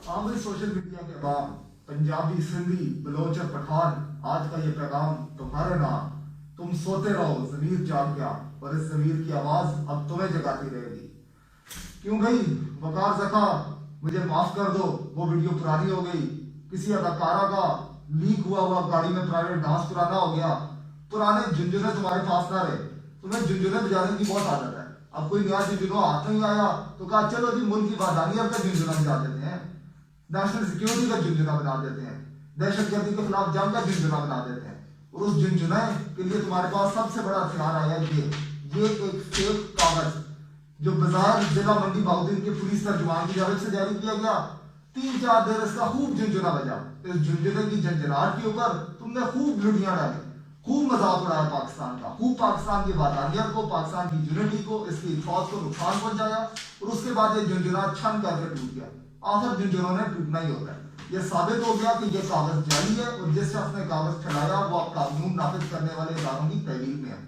عامر social media کے عوام، پنجابی، سندھی، بلوچ اور پٹھان، آج کا یہ پیغام تمہارے نام۔ تم سوتے رہو، ضمیر جاگ گیا، اور اس ضمیر کی آواز اب تمہیں جگاتی رہے گی۔ کیوں گئی وقار زکا، مجھے معاف کر دو، وہ ویڈیو پرانی ہو گئی۔ کسی اداکارہ کا لیک ہوا گاڑی میں پرائیویٹ ڈانس پرانا ہو گیا۔ پرانے جھنجھنے تمہارے پاس نہ رہے، تمہیں جھنجھنے بجانے کی بہت عادت ہے۔ اب کوئی نیا جھنجھنا ہاتھ نہیں آیا تو کہا چلو جی ملک کی وحدانیت کا جھنجھنا بجا دیتے ہیں، نیشنل سیکیورٹی کا جھنجھنا بنا دیتے ہیں، دہشت گردی کے خلاف جنگ کا جھنجھنا بنا دیتے ہیں۔ اور اس جھنجھنے کے لیے تمہارے پاس سب سے بڑا ہتھیار آیا یہ ایک فیک کاغذ جو بظاہر ضلع منڈی بہاؤالدین کے پولیس ترجمان کی جانب سے جاری کیا گیا۔ 3-4 دیر اس کا خوب جھنجھنا بجا۔ اس جھنجھنے کی جھنجھناہٹ کے اوپر تم نے خوب لڑیاں ڈالی، خوب مذاق اڑایا پاکستان کا، خوب پاکستان کی وحدانیت کو، پاکستان کی یونٹی کو، اس کی حفاظت کو نقصان پہنچایا، اور اس کے بعد یہ جھنجھنا چھن کر کے ٹوٹ گیا۔ آخر جھنجھنوں نے ٹوٹنا ہی ہوتا ہے۔ یہ ثابت ہو گیا کہ یہ کاغذ جعلی ہے، اور جس شخص نے کاغذ پھیلایا وہ قانون نافذ کرنے والے اداروں کی تحویل میں ہے۔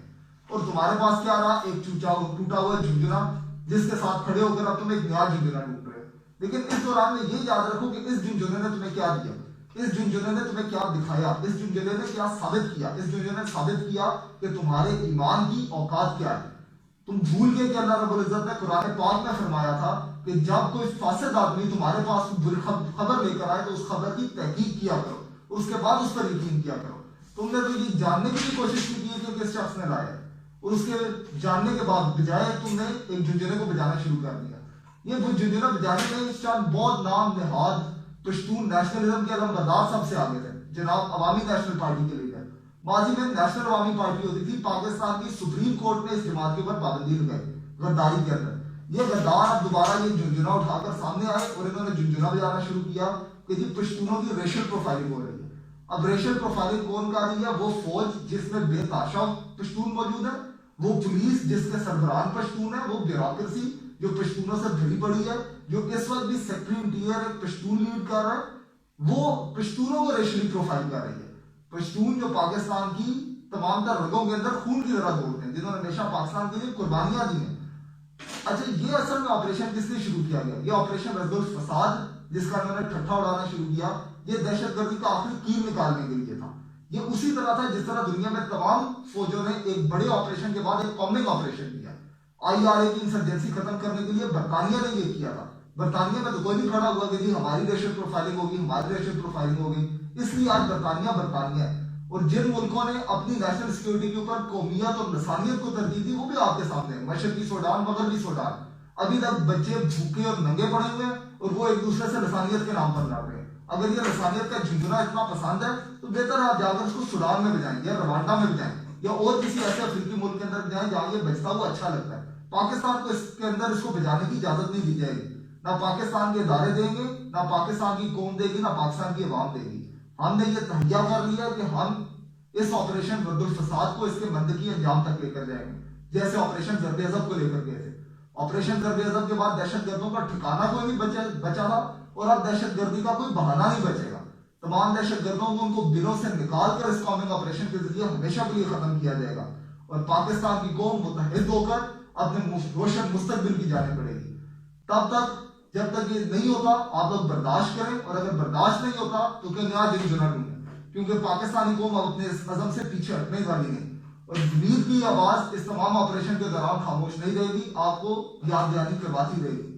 اور تمہارے پاس کیا رہا؟ ایک ٹوٹا ہوا جھنجھنا جس کے ساتھ کھڑے ہو کر اب تم ایک نیا جھنجھنا ڈھونڈ رہے ہو۔ لیکن اس دوران میں یہ یاد رکھو کہ اس جھنجھنے نے تمہیں کیا دیا، اس جھنجھنے نے تمہیں کیا دکھایا، اس جھنجھنے نے کیا ثابت کیا۔ اس جھنجھنے نے ثابت کیا کہ تمہارے ایمان کی اوقات کیا ہے۔ تم بھول گئے کہ اللہ رب العزت نے قرآن پاک میں فرمایا تھا کہ جب کوئی فاسد آدمی تمہارے پاس بری خبر لے کر آئے تو اس خبر کی تحقیق کیا کرو، اور اس کے بعد اس پر یقین کیا کرو۔ تم نے تو یہ جاننے کی بھی کوشش کی ہے کہ کس شخص نے لایا، اور اس کے جاننے کے بعد بجائے تم نے ایک جھنجھنے کو بجانا شروع کر دیا۔ یہ وہ جھنجھنا بجانے میں چند بہت نام نہاد پشتون نیشنلزم کے علمبردار سب سے آگے تھے۔ جناب عوامی نیشنل پارٹی کے لیڈر، ماضی میں نیشنل عوامی پارٹی ہوتی تھی، پاکستان کی سپریم کورٹ نے اس جماعت کے اوپر پابندی لگائی غداری کے اندر۔ یہ غدار اب دوبارہ یہ جھنجھنا اٹھا کر سامنے آئے اور انہوں نے جھنجھنا بجانا شروع کیا کہ جی پشتونوں کی ریشل پروفائلنگ ہو رہی ہے۔ اب ریشل پروفائلنگ کون کر رہی ہے؟ وہ فوج جس میں بے تحاشا پشتون موجود ہے، وہ پولیس جس کے سربراہ پشتون ہے، وہ بیوروکریسی جو پشتونوں سے بھری پڑی ہے، جو اس وقت بھی سیکٹری انٹیریئر ایک پشتون لیڈ کر رہا ہے، وہ پشتونوں کو ریشلی پروفائل کر رہی ہے۔ پشتون جو پاکستان کی تمام تر رگوں کے اندر خون کی طرح دوڑتے ہیں، جنہوں نے ہمیشہ پاکستان کے لیے قربانیاں دی ہیں۔ اچھا، یہ اصل میں آپریشن کس نے شروع کیا گیا؟ یہ آپریشن رد الفساد جس کا انہوں نے ٹھٹھا اڑانا شروع کیا، یہ دہشت گردی کا آخری کیل نکالنے کے لیے تھا۔ یہ اسی طرح تھا جس طرح دنیا میں تمام فوجوں نے ایک بڑے آپریشن کے بعد ایک کامنگ آپریشن کیا۔ IRA کی انسرجنسی ختم کرنے کے لیے برطانیہ نے یہ کیا تھا۔ برطانیہ میں تو کوئی نہیں کھڑا ہوا کہ جی ہماری ریشل پروفائلنگ ہوگی، ہماری ریشل پروفائلنگ ہوگی، اس لیے آج برطانیہ ہے۔ اور جن ملکوں نے اپنی نیشنل سیکیورٹی کے اوپر قومیت اور لسانیت کو ترجیح دی وہ بھی آپ کے سامنے ہیں، مشرقی سوڈان، مغربی سوڈان۔ ابھی تک بچے بھوکے اور ننگے پڑے ہوئے ہیں اور وہ ایک دوسرے سے لسانیت کے نام پر لڑ رہے ہیں۔ اگر یہ لسانیت کا جھنجھنا اتنا پسند ہے تو بہتر ہے آپ جا کر اس کو سوڈان میں بجائیں یا روانڈا میں بجائیں یا اور کسی ایسے افریقی ملک کے اندر بجائیں جہاں یہ بجتا ہوا اچھا لگتا ہے۔ پاکستان کو اس کے اندر اس کو بجانے کی اجازت نہیں دی جائے گی۔ نہ پاکستان کے ادارے دیں گے، نہ پاکستان کی قوم دے گی، نہ پاکستان کی عوام دے گی۔ ہم نے یہ تہیہ کر لیا ہے کہ ہم اس آپریشن رد الفساد کو اس کے منطقی انجام تک لے کر جائیں گے، جیسے آپریشن ضرب عضب کو لے کر گئے تھے۔ آپریشن ضرب عضب کے بعد دہشت گردوں کا ٹھکانہ کوئی نہیں بچا تھا، اور اب دہشت گردی کا کوئی بہانہ نہیں بچے گا۔ تمام دہشت گردوں کو ان کو دلوں سے نکال کر اس کامنگ آپریشن کے ذریعے ہمیشہ کے لیے ختم کیا جائے گا، اور پاکستان کی قوم متحد ہو کر اپنے روشن مستقبل کی جانب بڑھے گی۔ تب تک جب تک یہ نہیں ہوتا آپ لوگ برداشت کریں، اور اگر برداشت نہیں ہوتا تو کہ نیا جھنجھنا ڈھونڈیں، کیونکہ پاکستانی قوم اب اپنے اس عزم سے پیچھے ہٹنے والی نہیں، اور ضمیر کی آواز اس تمام آپریشن کے دوران خاموش نہیں رہے گی، آپ کو یاد دہانی کرواتی رہے گی۔